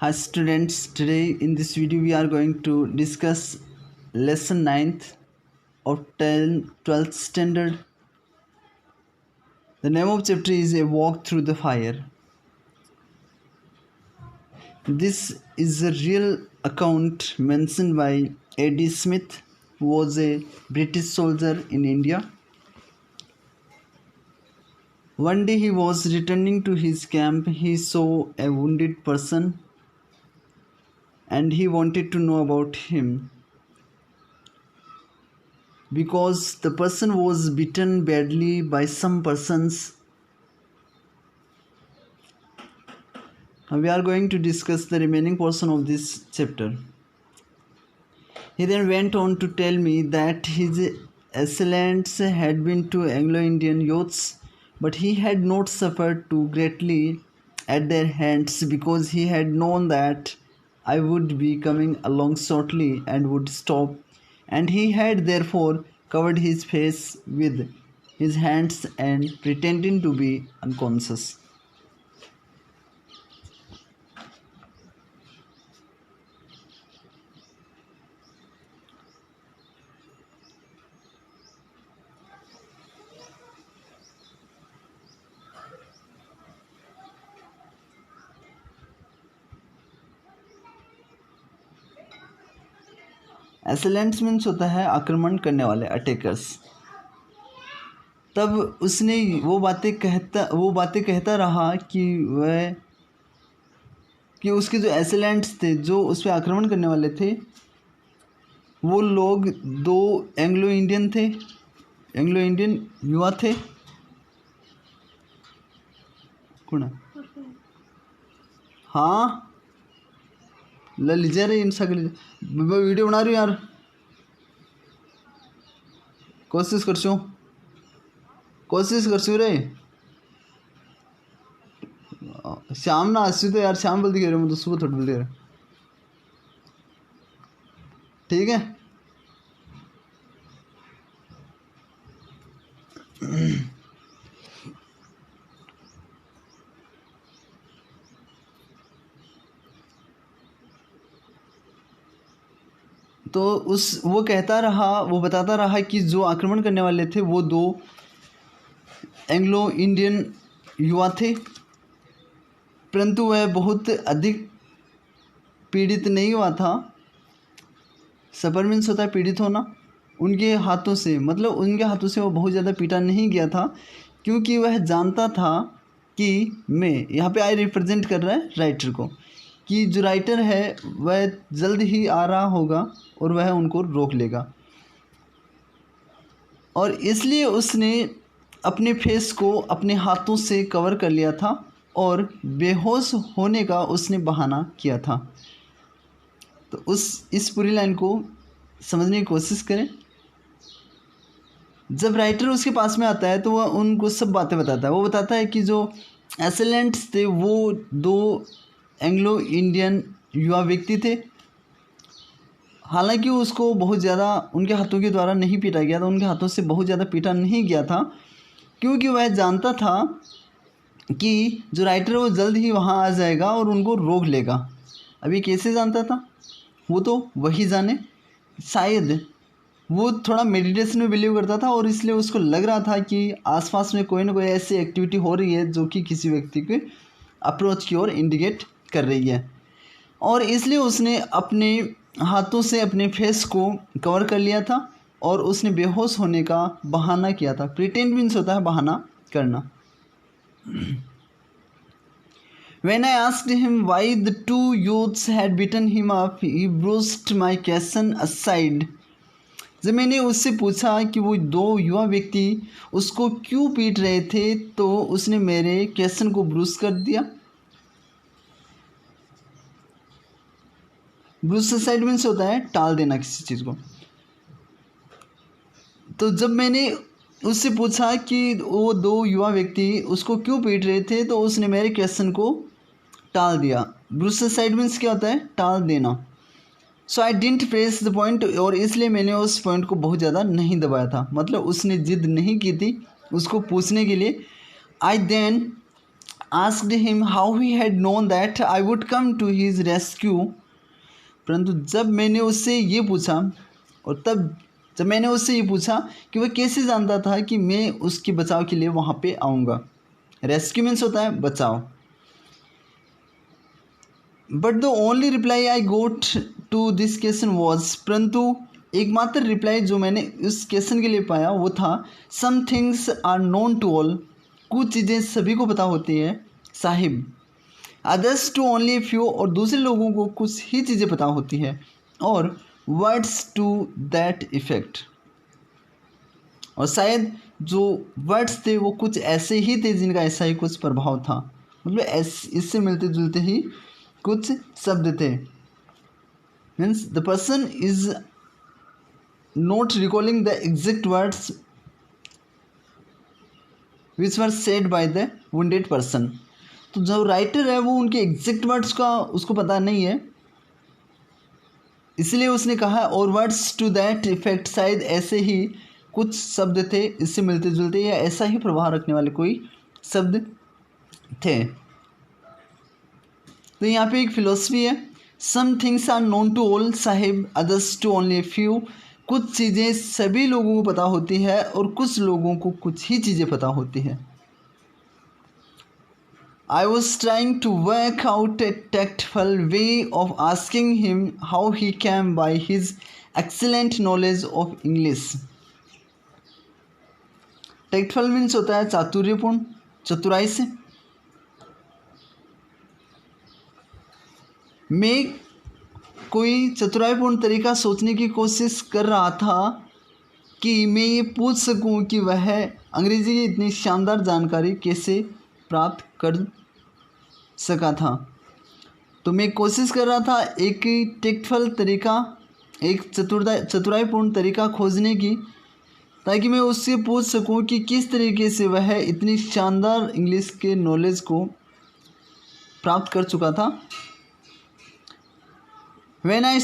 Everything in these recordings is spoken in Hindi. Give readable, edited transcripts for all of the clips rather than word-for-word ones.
Hi students, today in this video we are going to discuss lesson 9th of 12th standard. The name of chapter is A Walk Through the Fire. This is a real account mentioned by A.D. Smith, who was a British soldier in India. One day he was returning to his camp. He saw a wounded person and he wanted to know about him. Because the person was bitten badly by some persons. We are going to discuss the remaining portion of this chapter. He then went on to tell me that his assailants had been two Anglo-Indian youths, but he had not suffered too greatly at their hands because he had known that I would be coming along shortly and would stop, and he had therefore covered his face with his hands and pretending to be unconscious. Assailants means होता है आक्रमण करने वाले, अटैकर्स। तब उसने वो बातें कहता रहा कि उसके जो असैलेंट्स थे, जो उस पर आक्रमण करने वाले थे, वो लोग दो एंग्लो इंडियन युवा थे। कौन? हाँ लीजिए रे इन सगले वीडियो बना रही हूँ यार, कोशिश करछू रे। शाम ना आसू तो यार, शाम बोलती कह रहे, मतलब सुबह थोड़ी बोलती कह रहे, ठीक है। तो वो बताता रहा कि जो आक्रमण करने वाले थे वो दो एंग्लो इंडियन युवा थे, परंतु वह बहुत अधिक पीड़ित नहीं हुआ था। सफर मीन्स होता है पीड़ित होना। उनके हाथों से वो बहुत ज़्यादा पीटा नहीं गया था, क्योंकि वह जानता था कि मैं यहाँ पे आई रिप्रेजेंट कर रहा है राइटर को, कि जो राइटर है वह जल्द ही आ रहा होगा और वह उनको रोक लेगा, और इसलिए उसने अपने फेस को अपने हाथों से कवर कर लिया था और बेहोश होने का उसने बहाना किया था। तो इस पूरी लाइन को समझने की कोशिश करें। जब राइटर उसके पास में आता है तो वह उनको सब बातें बताता है। वो बताता है कि जो असैलेंट्स थे वो दो एंग्लो इंडियन युवा व्यक्ति थे। हालांकि उसको बहुत ज़्यादा उनके हाथों के द्वारा नहीं पीटा गया था, उनके हाथों से बहुत ज़्यादा पीटा नहीं गया था, क्योंकि वह जानता था कि जो राइटर है वो जल्द ही वहाँ आ जाएगा और उनको रोक लेगा। अभी कैसे जानता था वो तो वही जाने। शायद वो थोड़ा मेडिटेशन में बिलीव करता था और इसलिए उसको लग रहा था कि आसपास में कोई ना कोई ऐसी एक्टिविटी हो रही है जो कि किसी व्यक्ति के अप्रोच की ओर इंडिकेट कर रही है, और इसलिए उसने अपने हाथों से अपने फेस को कवर कर लिया था और उसने बेहोश होने का बहाना किया था। प्रिटेंड मीन्स होता है बहाना करना। When I asked him why the two youths had beaten him up, he brushed my question aside. जब मैंने उससे पूछा कि वो दो युवा व्यक्ति उसको क्यों पीट रहे थे, तो उसने मेरे क्वेश्चन को ब्रूस कर दिया। ब्रूस साइड मीन्स होता है टाल देना किसी चीज़ को। तो जब मैंने उससे पूछा कि वो दो युवा व्यक्ति उसको क्यों पीट रहे थे, तो उसने मेरे क्वेश्चन को टाल दिया। ब्रूस साइड मीन्स क्या होता है? टाल देना। So I didn't press the point, और इसलिए मैंने उस पॉइंट को बहुत ज़्यादा नहीं दबाया था। मतलब उसने जिद नहीं की थी उसको पूछने के लिए। आई then asked him how he had known that I would come to his rescue. परंतु जब मैंने उससे ये पूछा और तब जब मैंने उससे ये पूछा कि वह कैसे जानता था कि मैं उसके बचाव के लिए वहाँ पे आऊँगा. रेस्क्यू मीन्स होता है बचाव. But the only reply I got to this question was, परंतु एकमात्र रिप्लाई जो मैंने उस क्वेश्चन के लिए पाया वो था some things are known to all, कुछ चीज़ें सभी को पता होती है साहिब. अदर्स टू ओनली फ्यू, और दूसरे लोगों को कुछ ही चीज़ें पता होती है. और वर्ड्स टू दैट इफ़ेक्ट, और शायद जो वर्ड्स थे वो कुछ ऐसे ही थे जिनका ऐसा ही कुछ प्रभाव था. मतलब इससे मिलते जुलते ही कुछ शब्द थे. Means the person is not recalling the exact words which were said by the wounded person. तो जो राइटर है वो उनके एग्जैक्ट वर्ड्स का उसको पता नहीं है, इसलिए उसने कहा और वर्ड्स टू दैट इफेक्ट, शायद ऐसे ही कुछ शब्द थे इससे मिलते जुलते या ऐसा ही प्रभाव रखने वाले कोई शब्द थे. तो यहाँ पे एक फिलोसफी है, some things are known to all साहिब, others to only a few. कुछ चीज़ें सभी लोगों को पता होती है और कुछ लोगों को कुछ ही चीज़ें पता होती है. I was trying to work out a tactful way of asking him how he came by his excellent knowledge of English. Tactful means होता है चातुर्यपूर्ण, चतुराई से. मैं कोई चतुराईपूर्ण तरीका सोचने की कोशिश कर रहा था कि मैं ये पूछ सकूं कि वह अंग्रेज़ी की इतनी शानदार जानकारी कैसे प्राप्त कर सका था. तो मैं कोशिश कर रहा था एक टेक्टफुल तरीका, एक चतुराईपूर्ण तरीका खोजने की, ताकि मैं उससे पूछ सकूं कि किस तरीके से वह इतनी शानदार इंग्लिश के नॉलेज को प्राप्त कर चुका था. When he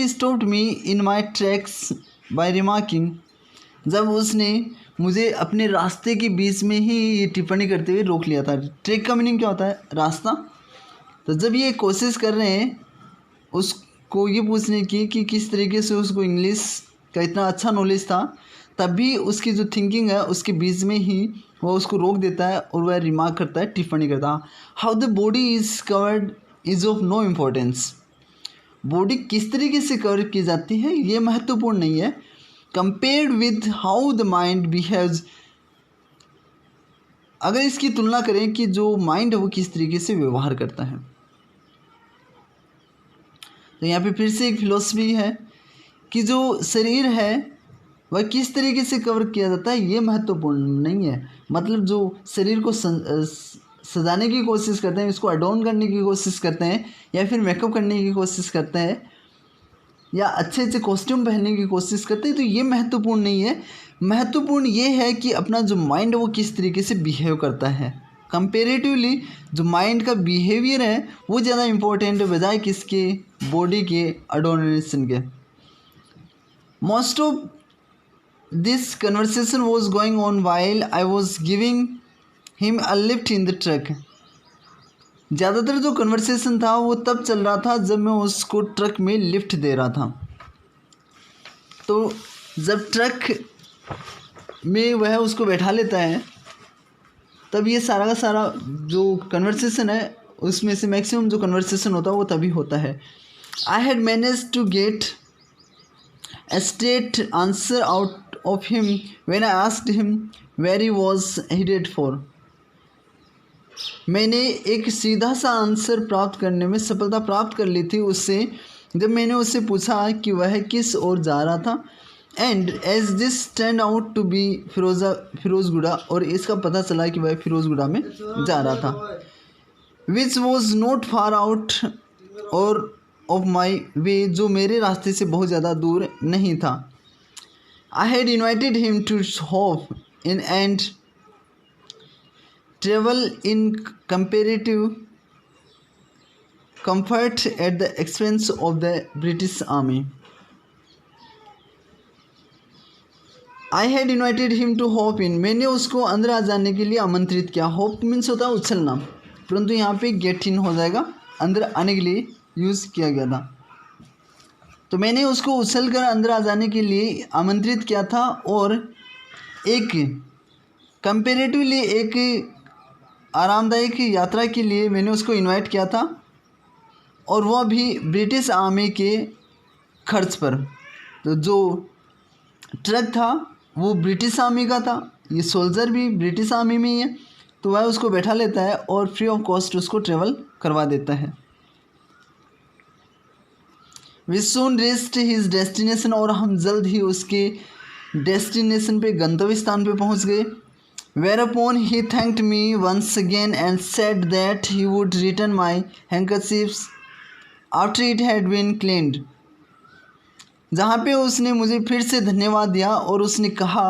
stopped me in my tracks by remarking, जब उसने मुझे अपने रास्ते के बीच में ही ये टिप्पणी करते हुए रोक लिया था. ट्रैक का मीनिंग क्या होता है? रास्ता. तो जब ये कोशिश कर रहे हैं उसको ये पूछने की कि किस तरीके से उसको इंग्लिश का इतना अच्छा नॉलेज था, तभी उसकी जो थिंकिंग है उसके बीच में ही वह उसको रोक देता है और वह रिमार्क करता है, टिप्पणी करता है. How the body is covered is of no importance. Body किस तरीके से कवर की जाती है ये महत्वपूर्ण नहीं है, compared with how the mind behaves. अगर इसकी तुलना करें कि जो माइंड है वो किस तरीके से व्यवहार करता है. तो यहाँ पे फिर से एक फिलॉसफी है कि जो शरीर है वह किस तरीके से कवर किया जाता है ये महत्वपूर्ण नहीं है. मतलब जो शरीर को सजाने की कोशिश करते हैं, इसको अडॉर्न करने की कोशिश करते हैं, या फिर मेकअप करने की कोशिश करते हैं, या अच्छे अच्छे कॉस्ट्यूम पहनने की कोशिश करते हैं, तो ये महत्वपूर्ण नहीं है. महत्वपूर्ण ये है कि अपना जो माइंड है वो किस तरीके से बिहेव करता है. कंपेरेटिवली जो माइंड का बिहेवियर है वो ज़्यादा इम्पोर्टेंट है बजाय किसके, बॉडी के अडोनेशन के. Most of this conversation was going on while I was giving him a lift in the truck. ज़्यादातर जो कन्वर्सेशन था वो तब चल रहा था जब मैं उसको ट्रक में लिफ्ट दे रहा था. तो जब ट्रक में वह उसको बैठा लेता है तब ये सारा का सारा जो कन्वर्सेशन है उसमें से मैक्सिमम जो कन्वर्सेशन होता है वो तभी होता है. I had manage to get a straight answer out of him when I asked him where he was headed for. मैंने एक सीधा सा आंसर प्राप्त करने में सफलता प्राप्त कर ली थी उससे जब मैंने उससे पूछा कि वह किस ओर जा रहा था. And as this turn out to be Ferozguda, और इसका पता चला कि वह फिरोजगुड़ा में जा रहा था. Which was not far out और ऑफ माई वे, जो मेरे रास्ते से बहुत ज़्यादा दूर नहीं था. I had invited him to hop in and travel in comparative comfort at the expense of the British Army. I had invited him to hop in, मैंने उसको अंदर आ जाने के लिए आमंत्रित किया। हॉप मीन्स होता है उछलना, परंतु यहाँ पे गेट इन हो जाएगा, अंदर आने के लिए यूज़ किया गया था। तो मैंने उसको उछल कर अंदर आ जाने के लिए आमंत्रित किया था और एक कंपेरेटिवली एक आरामदायक यात्रा के लिए मैंने उसको इनवाइट किया था, और वह भी ब्रिटिश आर्मी के खर्च पर। तो जो ट्रक था वो ब्रिटिश आर्मी का था, ये सोल्जर भी ब्रिटिश आर्मी में ही है, तो वह उसको बैठा लेता है और फ्री ऑफ कॉस्ट उसको ट्रेवल करवा देता है। We soon reached his destination, और हम जल्द ही उसके डेस्टिनेशन पे, गंतव्य स्थान पे पहुंच गए। Whereupon he thanked me once again and said that he would return my handkerchiefs after it had been cleaned. जहाँ पे उसने मुझे फिर से धन्यवाद दिया और उसने कहा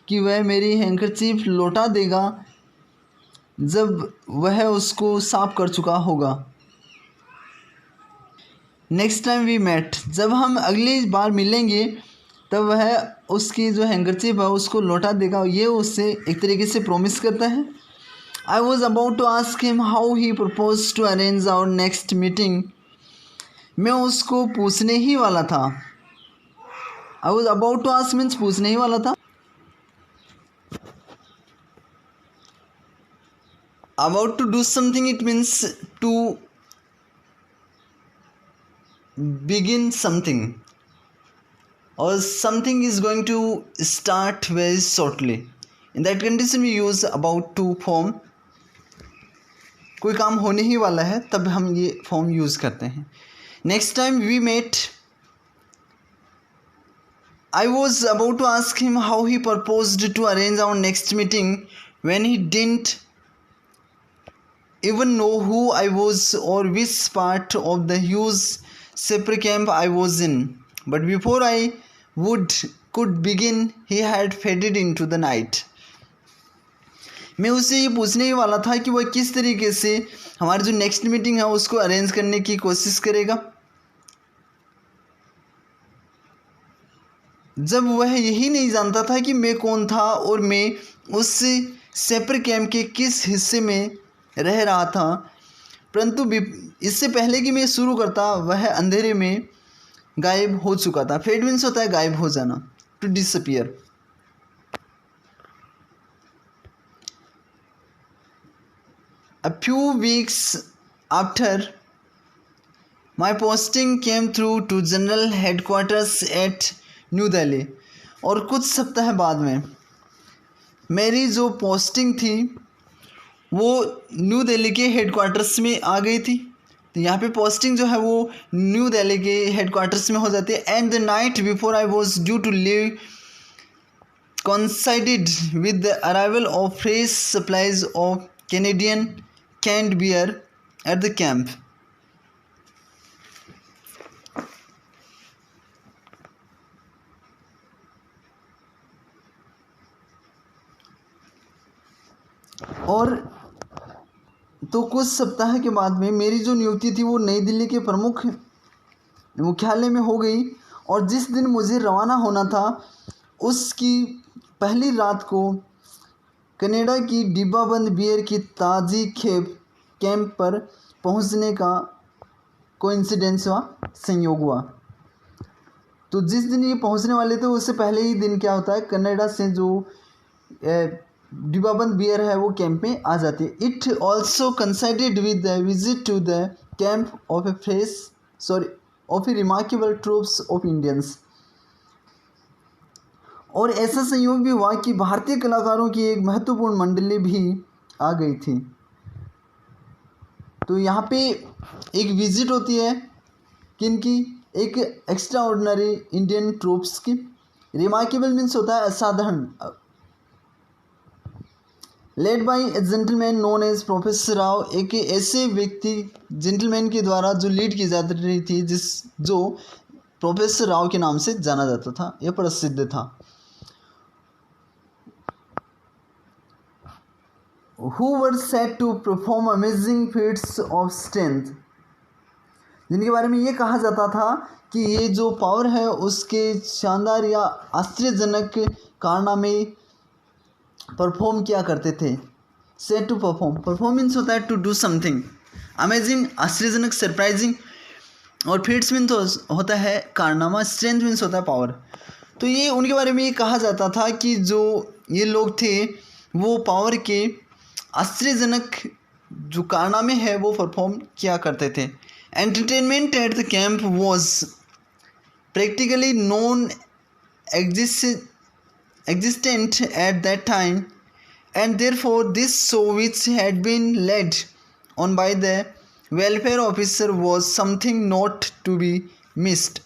कि वह मेरी हैंकरचीफ लौटा देगा जब वह उसको साफ कर चुका होगा। नेक्स्ट टाइम वी मेट, जब हम अगली बार मिलेंगे तब वह उसकी जो हैंकरचीफ है उसको लौटा देगा, ये उससे एक तरीके से प्रॉमिस करता है। I was about to ask him how he propose to arrange our next meeting, मैं उसको पूछने ही वाला था। I was about to ask means पूछने ही वाला था। About to do something it means to begin something, or something is going to start very shortly. In that condition we use about to form, कोई काम होने ही वाला है तब हम ये फॉर्म यूज़ करते हैं। Next time we met, I was about to ask him how he proposed to arrange our next meeting when he didn't even know who I was or which part of the huge separate camp I was in. But before I could begin, he had faded into the night. मैं उससे ये पूछने ही वाला था कि वह किस तरीके से हमारी जो नेक्स्ट मीटिंग है उसको अरेंज करने की कोशिश करेगा, जब वह यही नहीं जानता था कि मैं कौन था और मैं उस सेपर कैंप के किस हिस्से में रह रहा था। परंतु इससे पहले कि मैं शुरू करता वह अंधेरे में गायब हो चुका था। फेड मीन्स होता है गायब हो जाना, to disappear. A few weeks after my posting came through to general headquarters at New Delhi, और कुछ सप्ताह बाद में मेरी जो पोस्टिंग थी वो न्यू दिल्ली के हेडक्वार्टर्स में आ गई थी। तो यहाँ पे पोस्टिंग जो है वो न्यू दिल्ली के हेडक्वार्टर्स में हो जाती है। And the night before I was due to leave coincided with the arrival of fresh supplies of Canadian canned beer at the camp. और तो कुछ सप्ताह के बाद में मेरी जो नियुक्ति थी वो नई दिल्ली के प्रमुख मुख्यालय में हो गई, और जिस दिन मुझे रवाना होना था उसकी पहली रात को कनाडा की डिब्बाबंद बियर की ताज़ी खेप कैंप पर पहुंचने का कोइंसिडेंस हुआ, संयोग हुआ। तो जिस दिन ये पहुंचने वाले थे उससे पहले ही दिन क्या होता है, कनाडा से जो डिब्बाबंद बियर है वो कैंप में आ जाती है। It also considered with the visit to the camp of a remarkable troops of Indians, और ऐसा संयोग भी हुआ कि भारतीय कलाकारों की एक महत्वपूर्ण मंडली भी आ गई थी। तो यहाँ पे एक विजिट होती है किनकी, एक एक्स्ट्रा ऑर्डिनरी इंडियन ट्रूप्स की। रिमार्केबल मीन्स होता है असाधारण। Led by a gentleman known as professor Rao, एक ऐसे व्यक्ति जेंटलमैन के द्वारा जो लीड की जा रही थी जो प्रोफेसर राव के नाम से जाना जाता था, यह प्रसिद्ध था। Who were said to perform amazing feats of strength, जिनके बारे में ये कहा जाता था कि ये जो पावर है उसके शानदार या आश्चर्यजनक कारनामे परफॉर्म किया करते थे। Set to perform, perform means होता है टू डू समथिंग, अमेजिंग आश्चर्यजनक सरप्राइजिंग, और फीट्स मीन्स होता है कारनामा, स्ट्रेंथ मीन्स होता है पावर। तो ये उनके बारे में ये कहा जाता था कि जो ये लोग थे वो पावर के आश्चर्यजनक जो कारनामे हैं वो परफॉर्म किया करते थे। Entertainment at the camp was practically non existent at that time, and therefore this show, which had been led on by the welfare officer, was something not to be missed.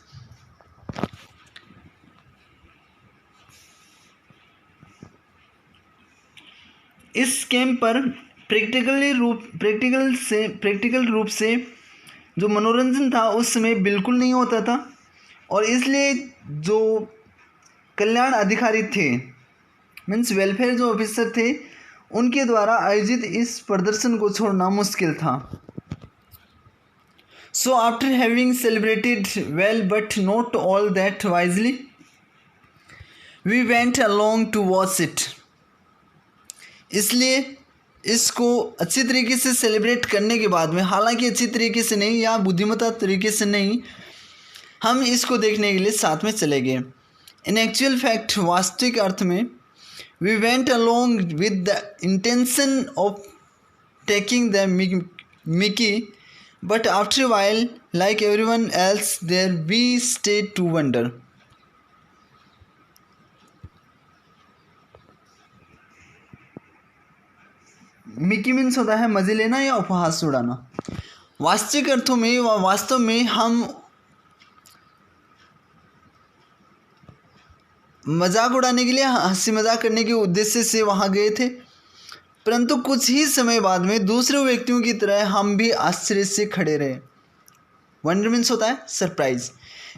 इस कैंप पर प्रैक्टिकल रूप से जो मनोरंजन था उस समय बिल्कुल नहीं होता था, और इसलिए जो कल्याण अधिकारी थे मीन्स वेलफेयर जो ऑफिसर थे उनके द्वारा आयोजित इस प्रदर्शन को छोड़ना मुश्किल था। So after having celebrated well but not all that wisely, we went along to watch it. इसलिए इसको अच्छी तरीके से सेलिब्रेट करने के बाद में, हालांकि अच्छी तरीके से नहीं या बुद्धिमत्ता तरीके से नहीं, हम इसको देखने के लिए साथ में चले गए। इन एक्चुअल फैक्ट, वास्तविक अर्थ में, we went along with the intention of taking the mickey, but after while like everyone else there we stayed to wonder. Mickey means होता है मजे लेना या उपहास उड़ाना। वास्तविक अर्थों में वास्तव में हम मजाक उड़ाने के लिए, हंसी मजाक करने के उद्देश्य से वहाँ गए थे, परंतु कुछ ही समय बाद में दूसरे व्यक्तियों की तरह हम भी आश्चर्य से खड़े रहे। वंडर मीन्स होता है surprise.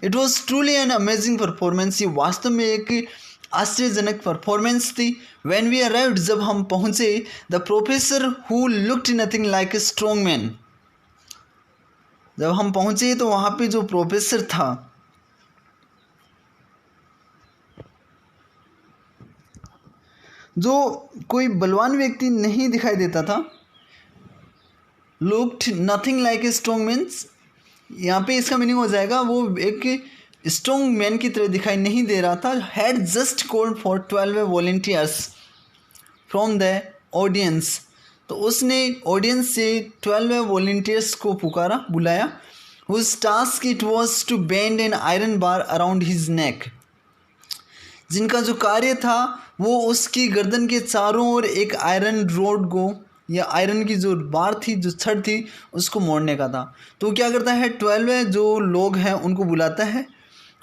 It was truly an amazing performance, ये वास्तव में एक आश्चर्यजनक परफॉर्मेंस थी। व्हेन वी अराइव्ड, जब हम पहुँचे, the professor who looked nothing like a strong man, जब हम पहुँचे तो वहाँ पे जो प्रोफेसर था जो कोई बलवान व्यक्ति नहीं दिखाई देता था, looked nothing like a strong means यहाँ पे इसका मीनिंग हो जाएगा वो एक स्ट्रॉन्ग मैन की तरह दिखाई नहीं दे रहा था। Had just called for 12 volunteers from the audience, तो उसने ऑडियंस से 12 वॉलंटियर्स को बुलाया। Whose task it was to bend an iron bar around his neck, जिनका जो कार्य था वो उसकी गर्दन के चारों ओर एक आयरन रोड को या आयरन की जो बार थी, जो छड़ थी, उसको मोड़ने का था। तो क्या करता है, 12 जो लोग हैं उनको बुलाता है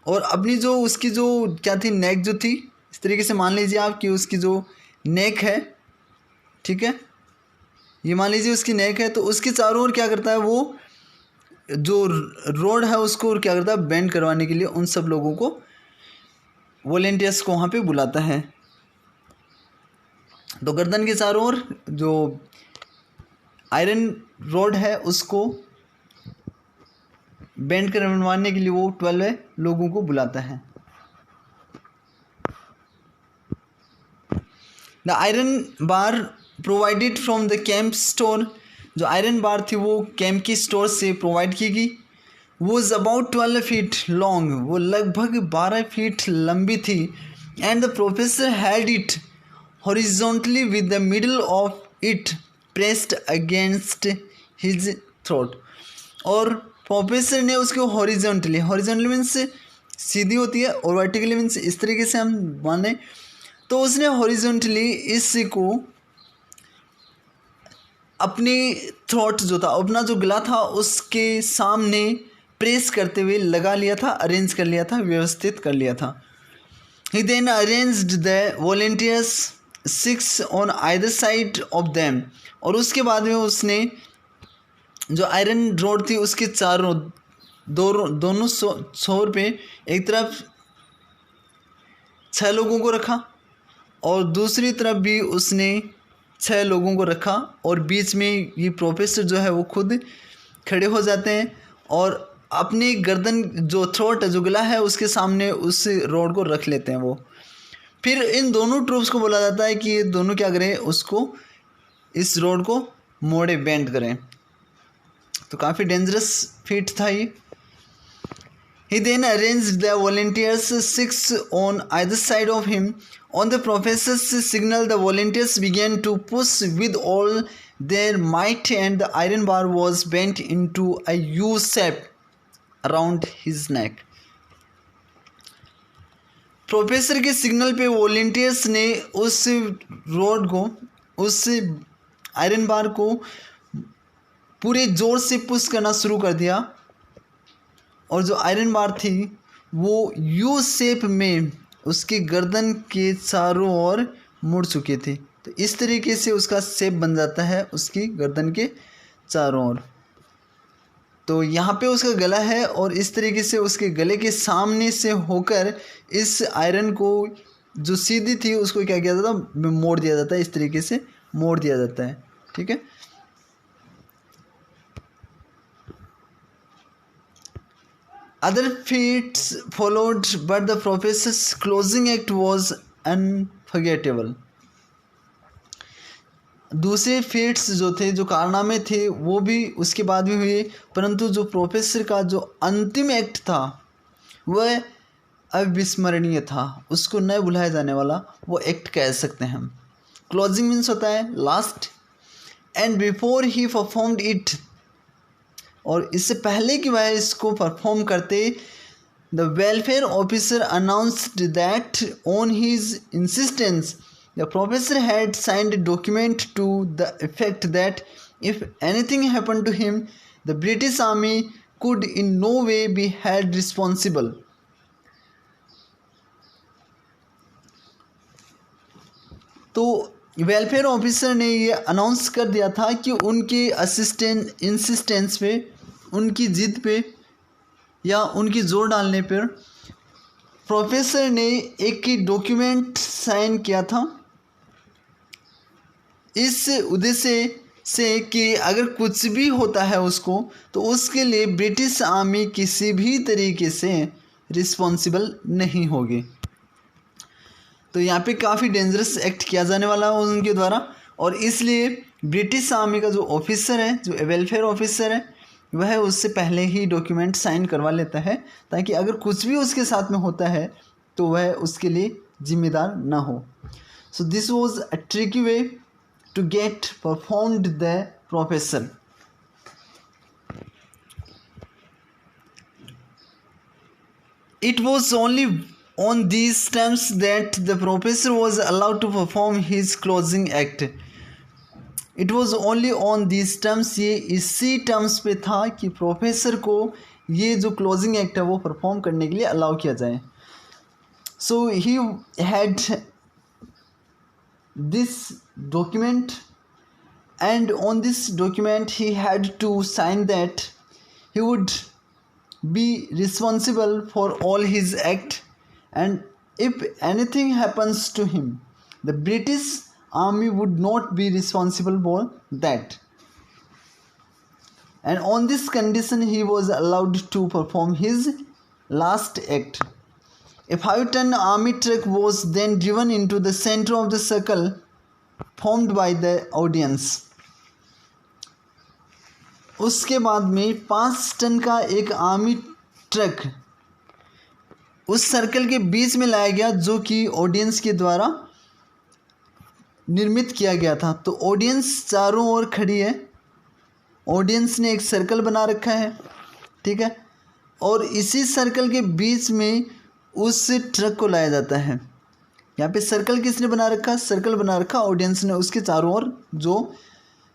और अपनी जो उसकी जो क्या थी, नेक जो थी, इस तरीके से मान लीजिए आप कि उसकी जो नेक है, ठीक है, ये मान लीजिए उसकी नेक है, तो उसके चारों ओर क्या करता है, वो जो रोड है उसको क्या करता है, बेंड करवाने के लिए उन सब लोगों को, वॉलेंटियर्स को वहाँ पे बुलाता है। तो गर्दन के चारों ओर जो आयरन रोड है उसको बेंड करवाने के लिए वो 12 लोगों को बुलाता है। The iron bar provided from the camp store, जो आयरन बार थी वो कैंप की स्टोर से प्रोवाइड की गई। वो इज़ अबाउट 12 फीट लॉन्ग, वो लगभग 12 फीट लंबी थी। And the professor had it horizontally with the middle of it pressed against his throat, और प्रोफेसर ने उसको हॉरिजॉन्टली मीन्स सीधी होती है और वर्टिकली मीन्स इस तरीके से हम माने, तो उसने हॉरिजॉन्टली इसको अपनी थ्रोट जो था, अपना जो गला था उसके सामने प्रेस करते हुए लगा लिया था, अरेंज कर लिया था, व्यवस्थित कर लिया था। He then arranged the volunteers 6 on either side of them, और उसके बाद में उसने जो आयरन रोड थी उसके चारों दोनों छोर पे एक तरफ 6 लोगों को रखा और दूसरी तरफ भी उसने 6 लोगों को रखा, और बीच में ये प्रोफेसर जो है वो खुद खड़े हो जाते हैं और अपनी गर्दन जो थ्रोट जो गला है उसके सामने उस रोड को रख लेते हैं वो। फिर इन दोनों ट्रूप्स को बोला जाता है कि ये दोनों क्या करें, उसको इस रोड को मोड़े, बेंड करें। तो काफ़ी डेंजरस फीट था ये। He then arranged the volunteers 6 on either side of him. On the professor's signal, the volunteers began to push with all their might, and the iron bar was bent into a U shape around his neck. Professor के सिग्नल पे वॉलंटियर्स ने उस रोड को, उस आयरन बार को पूरे ज़ोर से पुश करना शुरू कर दिया, और जो आयरन बार थी वो यू शेप में उसकी गर्दन के चारों ओर मुड़ चुके थे। तो इस तरीके से उसका शेप बन जाता है उसकी गर्दन के चारों ओर। तो यहाँ पे उसका गला है, और इस तरीके से उसके गले के सामने से होकर इस आयरन को जो सीधी थी उसको क्या किया जाता है, मोड़ दिया जाता है। इस तरीके से मोड़ दिया जाता है, ठीक है। Other feats followed, but the professor's closing act was unforgettable. दूसरे feats जो थे, जो कारनामे थे, वो भी उसके बाद भी हुए, परंतु जो प्रोफेसर का जो अंतिम एक्ट था वह अविस्मरणीय था, उसको न भुलाया जाने वाला वो एक्ट कह सकते हैं हम। क्लोजिंग मीन्स होता है last, and before he performed it, और इससे पहले कि वह इसको परफॉर्म करते, the welfare officer announced that on his insistence the professor had signed a document to the effect that if anything happened to him, the British Army could in no way be held responsible. तो वेलफेयर ऑफिसर ने ये अनाउंस कर दिया था कि उनके इंसिस्टेंस पे, उनकी जिद पे या उनकी जोर डालने पर प्रोफेसर ने एक डॉक्यूमेंट साइन किया था इस उद्देश्य से कि अगर कुछ भी होता है उसको, तो उसके लिए ब्रिटिश आर्मी किसी भी तरीके से रिस्पॉन्सिबल नहीं होगी। तो यहाँ पे काफ़ी डेंजरस एक्ट किया जाने वाला है उनके द्वारा, और इसलिए ब्रिटिश आर्मी का जो ऑफिसर है, जो वेलफेयर ऑफिसर है, वह उससे पहले ही डॉक्यूमेंट साइन करवा लेता है, ताकि अगर कुछ भी उसके साथ में होता है तो वह उसके लिए जिम्मेदार ना हो। So this was a tricky way to get performed the professor. It was only on these terms that the professor was allowed to perform his closing act. It was only on these terms, ये इसी टर्म्स पे था कि प्रोफेसर को ये जो क्लोजिंग एक्ट है वो परफॉर्म करने के लिए अलाउ किया जाए। So he had this document, and on this document he had to sign that he would be responsible for all his act, and if anything happens to him, the British Army would not be responsible for that. And on this condition he was allowed to perform his last act. A 5-ton army truck was then driven into the center of the circle formed by the audience. उसके बाद में 5 टन का एक आर्मी ट्रक उस सर्कल के बीच में लाया गया, जो कि ऑडियंस के द्वारा निर्मित किया गया था। तो ऑडियंस चारों ओर खड़ी है, ऑडियंस ने एक सर्कल बना रखा है, ठीक है, और इसी सर्कल के बीच में उस ट्रक को लाया जाता है। यहाँ पे सर्कल किसने बना रखा? सर्कल बना रखा ऑडियंस ने, उसके चारों ओर जो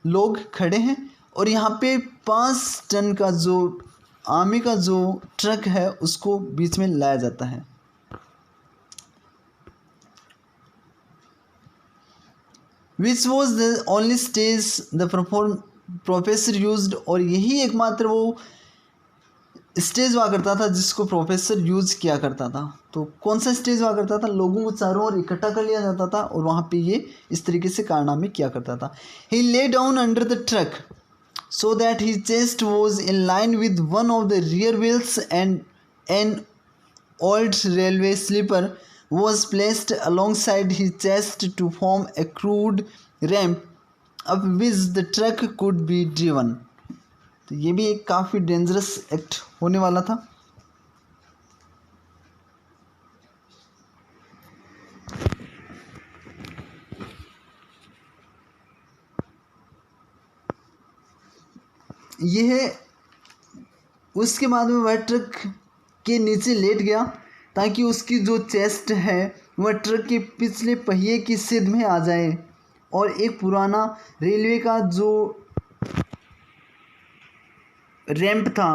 लोग खड़े हैं, और यहाँ पे 5 टन का जो आर्मी का जो ट्रक है उसको बीच में लाया जाता है। Which was the only stage the professor used, और यही एकमात्र वो स्टेज हुआ करता था जिसको प्रोफेसर यूज किया करता था। तो कौन सा स्टेज हुआ करता था? लोगों को चारों ओर इकट्ठा कर लिया जाता था और वहाँ पे ये इस तरीके से कारनामे किया करता था। He lay down under the truck so that his chest was in line with one of the rear wheels and an old railway sleeper was placed alongside his chest to form a crude ramp up which the truck could be driven. तो ये भी एक काफ़ी डेंजरस एक्ट होने वाला था। यह उसके बाद में वह ट्रक के नीचे लेट गया ताकि उसकी जो चेस्ट है वह ट्रक के पिछले पहिए की सिध में आ जाए और एक पुराना रेलवे का जो रैंप था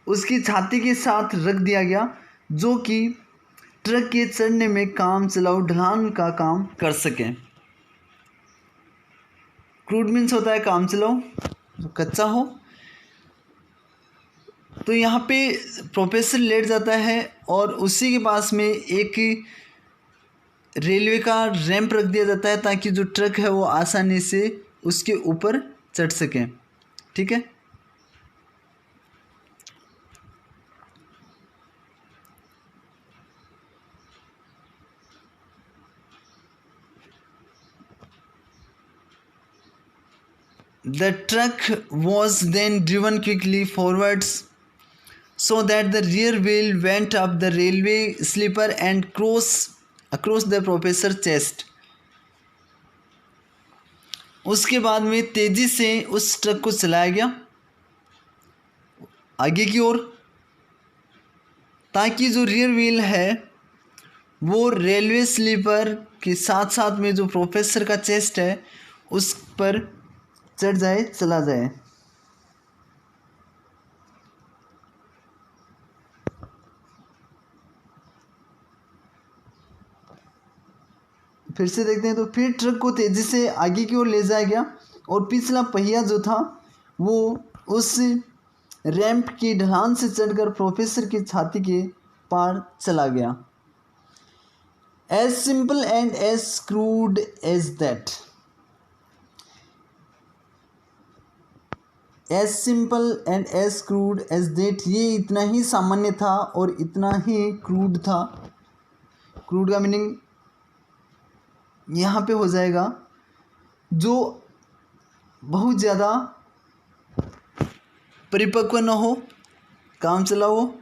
उसकी छाती के साथ रख दिया गया जो कि ट्रक के चढ़ने में काम चलाऊ ढलान का काम कर सके। क्रूड मीन्स होता है काम चलाऊ, जो कच्चा हो। तो यहाँ पे प्रोफेसर लेट जाता है और उसी के पास में एक रेलवे का रैंप रख दिया जाता है ताकि जो ट्रक है वो आसानी से उसके ऊपर चढ़ सके। ठीक है, the truck was then driven quickly forwards so that the rear wheel went up the railway sleeper and across the professor's chest. उसके बाद में तेज़ी से उस ट्रक को चलाया गया आगे की ओर ताकि जो रियर व्हील है वो रेलवे स्लीपर के साथ साथ में जो प्रोफेसर का चेस्ट है उस पर चढ़ जाए, चला जाए। फिर से देखते हैं तो फिर ट्रक को तेज़ी से आगे की ओर ले जाया गया और पिछला पहिया जो था वो उस रैंप की ढलान से चढ़कर प्रोफेसर की छाती के पार चला गया। As simple and as crude as that, as simple and as crude as that, ये इतना ही सामान्य था और इतना ही क्रूड था। क्रूड का मीनिंग यहाँ पे हो जाएगा जो बहुत ज़्यादा परिपक्व न हो, काम चला हो,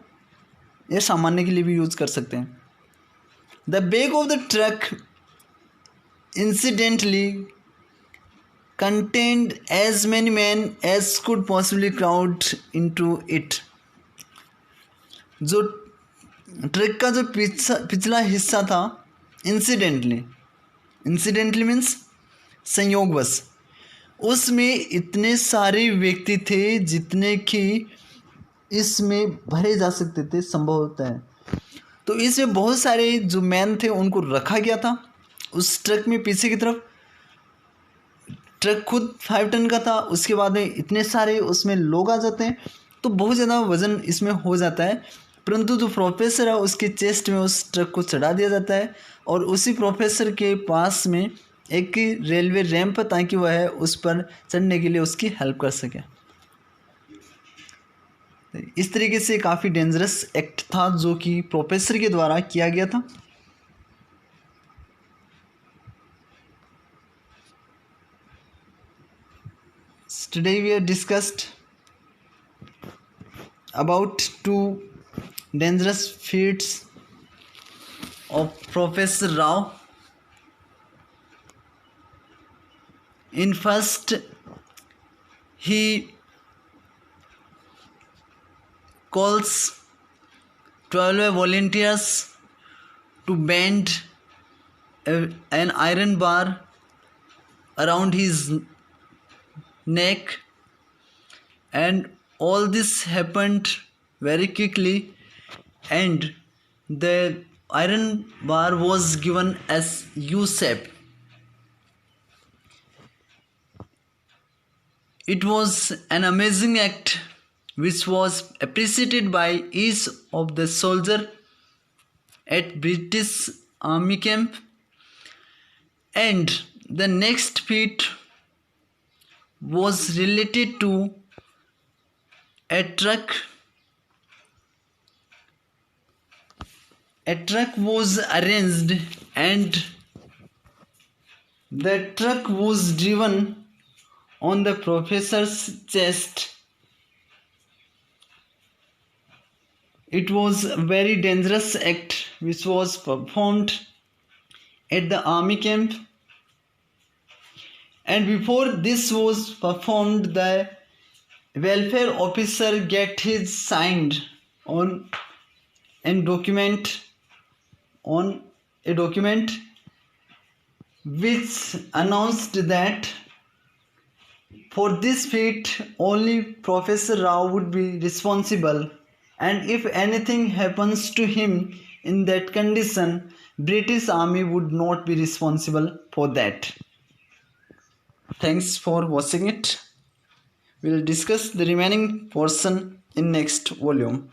या सामान्य के लिए भी यूज़ कर सकते हैं। The back of the truck incidentally contained as many men as could possibly crowd into it. जो ट्रक का जो पिछला हिस्सा था इंसिडेंटली मीन्स संयोगवश, उसमें इतने सारे व्यक्ति थे जितने कि इसमें भरे जा सकते थे, संभव होता है। तो इसमें बहुत सारे जो मैन थे उनको रखा गया था उस ट्रक में पीछे की तरफ। ट्रक खुद 5 टन का था, उसके बाद में इतने सारे उसमें लोग आ जाते हैं तो बहुत ज़्यादा वज़न इसमें हो जाता है। परंतु जो प्रोफेसर है उसके चेस्ट में उस ट्रक को चढ़ा दिया जाता है और उसी प्रोफेसर के पास में एक रेलवे रैंप है ताकि वह उस पर चढ़ने के लिए उसकी हेल्प कर सके। इस तरीके से काफ़ी डेंजरस एक्ट था जो कि प्रोफेसर के द्वारा किया गया था। Today we have discussed about 2 dangerous feats of Professor Rao. In first, he calls 12 volunteers to bend an iron bar around his neck, and all this happened very quickly, and the iron bar was given as U shape. It was an amazing act which was appreciated by each of the soldier at British Army camp. And the next feat was related to a truck a truck was arranged and the truck was driven on the professor's chest. It was a very dangerous act which was performed at the army camp, and before this was performed, the welfare officer get his signed on a document which announced that for this feat only Professor Rao would be responsible, and if anything happens to him in that condition, British Army would not be responsible for that. Thanks for watching it. We'll discuss the remaining portion in next volume.